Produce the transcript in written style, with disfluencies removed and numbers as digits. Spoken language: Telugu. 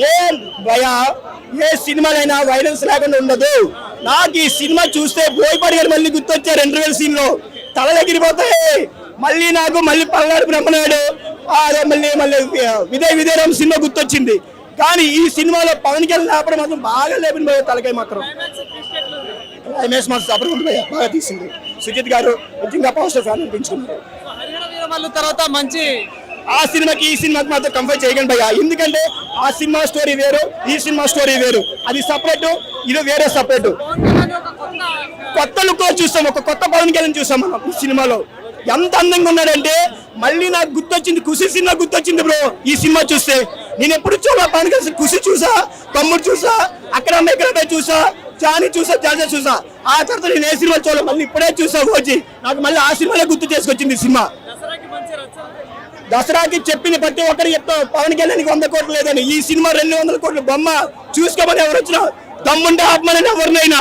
ఏ భయ ఏ సినిమాలైనా వైలెన్స్ లేకుండా ఉండదు. నాకు ఈ సినిమా చూస్తే బోయపాటి గారు మళ్ళీ గుర్తొచ్చారు. ఇంటర్వెల్ సీన్ లో తల ఎగిరిపోతాయి. మళ్ళీ నాకు మళ్ళీ పల్నాడు బ్రహ్మనాయుడు అదే మళ్ళీ విజయరామ్ సినిమా గుర్తొచ్చింది. కానీ ఈ సినిమాలో పవన్ కళ్యాణ్ లేపడం మాత్రం బాగా లేపిన పోయే తలకాయ మాత్రం క్లైమాక్స్ మాత్రం సపరేట్ బాగా తీసింది. సుజిత్ గారు నిజంగా పవర్ స్టార్ ఫ్యాన్ అనిపించుకున్నారు. తర్వాత మంచి ఆ సినిమాకి ఈ సినిమాకి మాత్రం కంపేర్ చేయకండి భయ్య. ఎందుకంటే ఆ సినిమా స్టోరీ వేరు, ఈ సినిమా స్టోరీ వేరు. అది సపరేట్, ఇది వేరే సపరేట్. కొత్త లుక్ లో చూస్తాం, ఒక కొత్త పవన్ కళ్యాణ్ చూస్తాం మనం ఈ సినిమాలో. ఎంత అందంగా ఉన్నాడంటే మళ్ళీ నాకు గుర్తొచ్చింది ఖుషి సినిమా గుర్తొచ్చింది బ్రో. ఈ సినిమా చూస్తే నేను ఎప్పుడు చూడా పవన్ కళ్యాణ్ ఖుషి చూసా, తమ్ముడు చూసా, అక్కడ చూసా, జానీ చూసా, జాజా చూసా. ఆ తర్వాత నేను ఏ సినిమా చూడాలి మళ్ళీ ఇప్పుడే చూసా వచ్చి నాకు మళ్ళీ ఆ సినిమాలో గుర్తు చేసుకొచ్చింది సినిమా. దసరాకి చెప్పిన ప్రతి ఒక్కరు చెప్తాం పవన్ కళ్యాణ్కి 100 కోట్లు లేదని. ఈ సినిమా 200 కోట్లు బొమ్మ చూసుకోమని ఎవరు వచ్చినా దమ్ముంటే ఆత్మని ఎవరినైనా